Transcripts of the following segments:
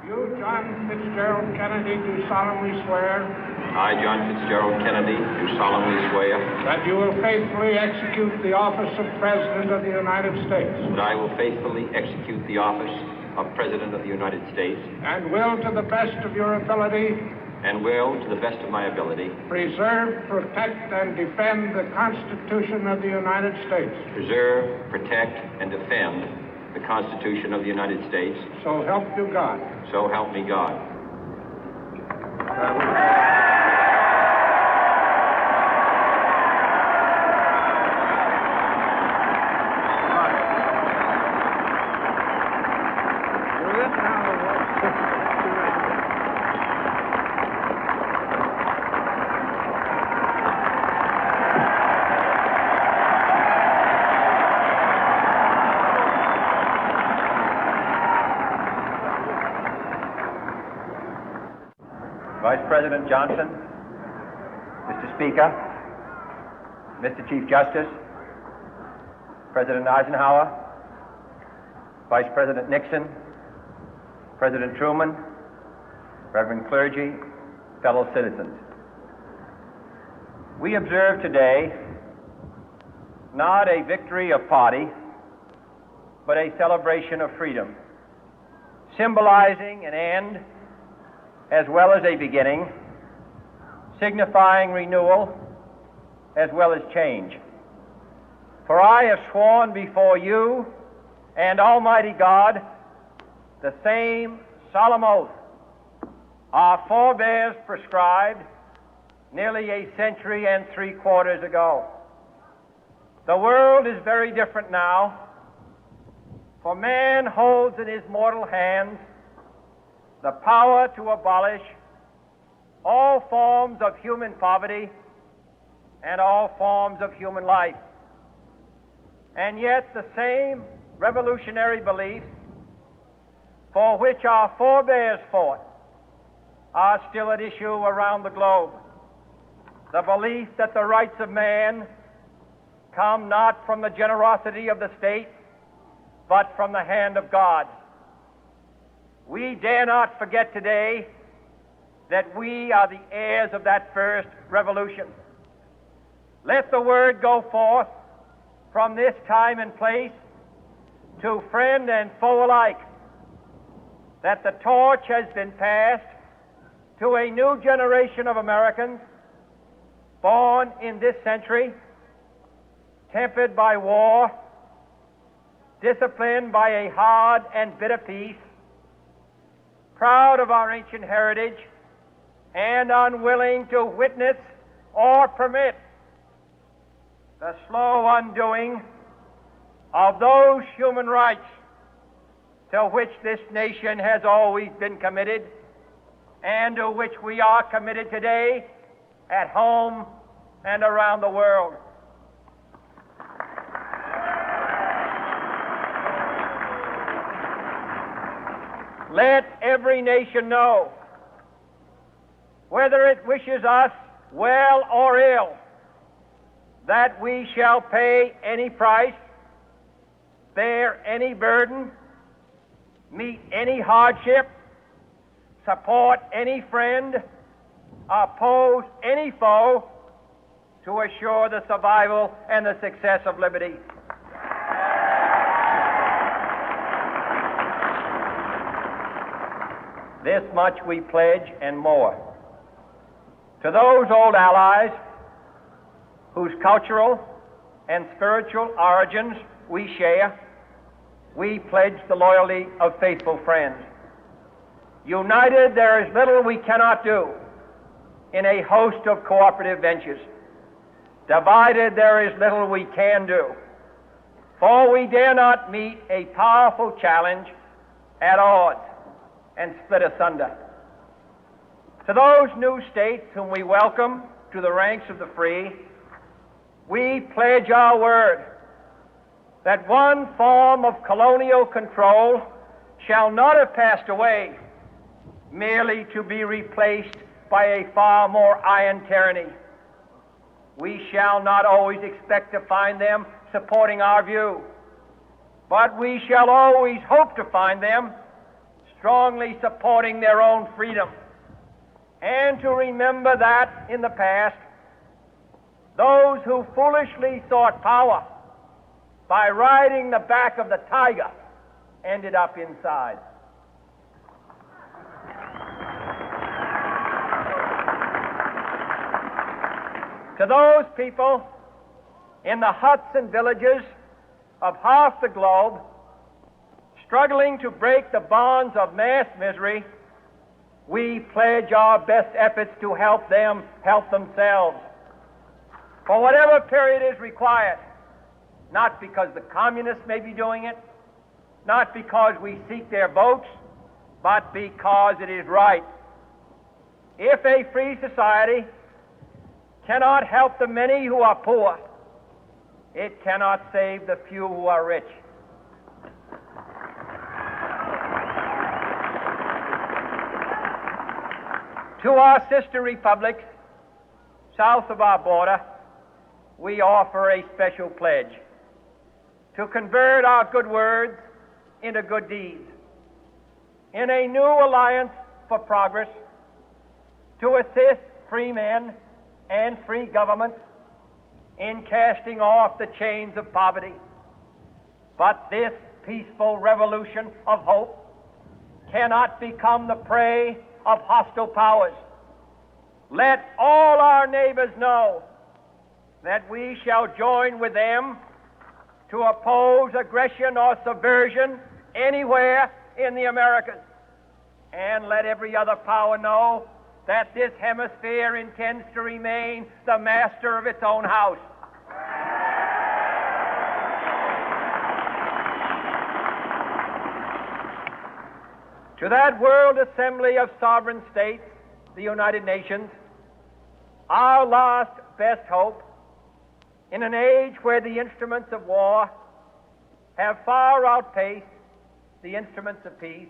You, John Fitzgerald Kennedy, do solemnly swear I, John Fitzgerald Kennedy, do solemnly swear that you will faithfully execute the office of President of the United States that I will faithfully execute the office of President of the United States and will, to the best of your ability, and will, to the best of my ability, preserve, protect, and defend the Constitution of the United States. preserve, protect, and defend the Constitution of the United States. So help you God. So help me God. Vice President Johnson, Mr. Speaker, Mr. Chief Justice, President Eisenhower, Vice President Nixon, President Truman, Reverend clergy, fellow citizens. We observe today not a victory of party, but a celebration of freedom, symbolizing an end as well as a beginning, signifying renewal as well as change. For I have sworn before you and Almighty God the same solemn oath our forebears prescribed nearly a century and 3/4 ago. The world is very different now, for man holds in his mortal hands the power to abolish all forms of human poverty and all forms of human life. And yet the same revolutionary beliefs for which our forebears fought are still at issue around the globe. The belief that the rights of man come not from the generosity of the state, but from the hand of God. We dare not forget today that we are the heirs of that first revolution. Let the word go forth from this time and place to friend and foe alike that the torch has been passed to a new generation of Americans born in this century, tempered by war, disciplined by a hard and bitter peace, proud of our ancient heritage, and unwilling to witness or permit the slow undoing of those human rights to which this nation has always been committed and to which we are committed today at home and around the world. Let every nation know, whether it wishes us well or ill, that we shall pay any price, bear any burden, meet any hardship, support any friend, oppose any foe to assure the survival and the success of liberty. This much we pledge and more. To those old allies whose cultural and spiritual origins we share, we pledge the loyalty of faithful friends. United, there is little we cannot do in a host of cooperative ventures. Divided, there is little we can do, for we dare not meet a powerful challenge at odds and split asunder. To those new states whom we welcome to the ranks of the free, we pledge our word that one form of colonial control shall not have passed away, merely to be replaced by a far more iron tyranny. We shall not always expect to find them supporting our view, but we shall always hope to find them strongly supporting their own freedom, and to remember that in the past, those who foolishly sought power by riding the back of the tiger ended up inside. To those people in the huts and villages of half the globe struggling to break the bonds of mass misery, we pledge our best efforts to help them help themselves for whatever period is required, not because the communists may be doing it, not because we seek their votes, but because it is right. If a free society cannot help the many who are poor, it cannot save the few who are rich. To our sister republics south of our border, we offer a special pledge to convert our good words into good deeds, in a new alliance for progress, to assist free men and free governments in casting off the chains of poverty. But this peaceful revolution of hope cannot become the prey of hostile powers. Let all our neighbors know that we shall join with them to oppose aggression or subversion anywhere in the Americas. And let every other power know that this hemisphere intends to remain the master of its own house. To that World Assembly of Sovereign States, the United Nations, our last best hope, in an age where the instruments of war have far outpaced the instruments of peace,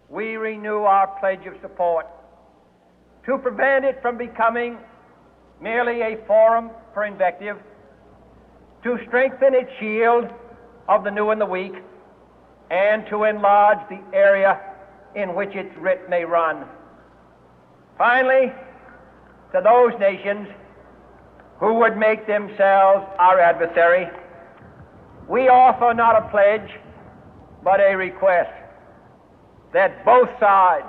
we renew our pledge of support to prevent it from becoming merely a forum for invective, to strengthen its shield of the new and the weak, and to enlarge the area in which its writ may run. Finally, to those nations who would make themselves our adversary, we offer not a pledge, but a request that both sides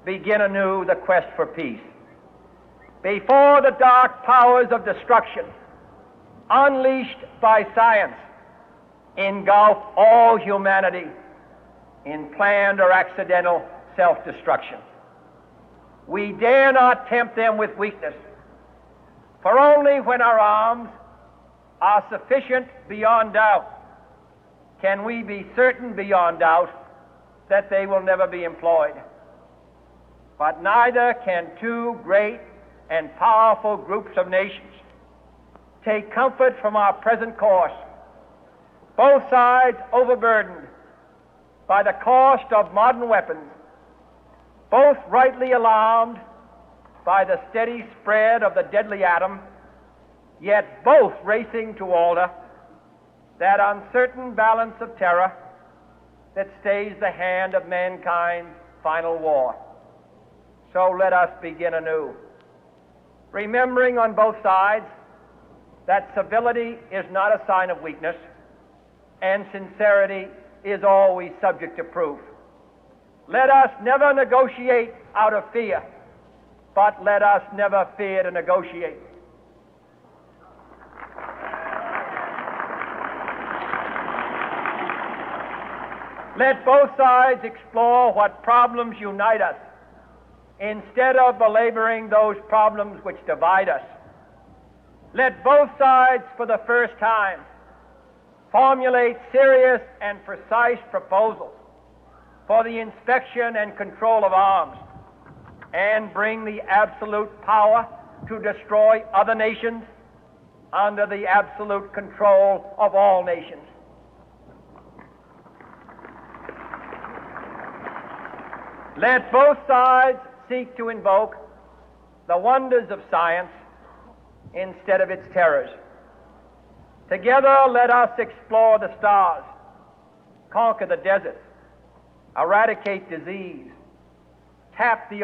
begin anew the quest for peace. Before the dark powers of destruction, unleashed by science, engulf all humanity in planned or accidental self-destruction, we dare not tempt them with weakness, for only when our arms are sufficient beyond doubt can we be certain beyond doubt that they will never be employed. But neither can two great and powerful groups of nations take comfort from our present course, both sides overburdened by the cost of modern weapons, both rightly alarmed by the steady spread of the deadly atom, yet both racing to alter that uncertain balance of terror that stays the hand of mankind's final war. So let us begin anew, remembering on both sides that civility is not a sign of weakness, and sincerity is always subject to proof. Let us never negotiate out of fear, but let us never fear to negotiate. Let both sides explore what problems unite us, instead of belaboring those problems which divide us. Let both sides, for the first time, formulate serious and precise proposals for the inspection and control of arms, and bring the absolute power to destroy other nations under the absolute control of all nations. Let both sides seek to invoke the wonders of science instead of its terrors. Together, let us explore the stars, conquer the deserts, eradicate disease, tap the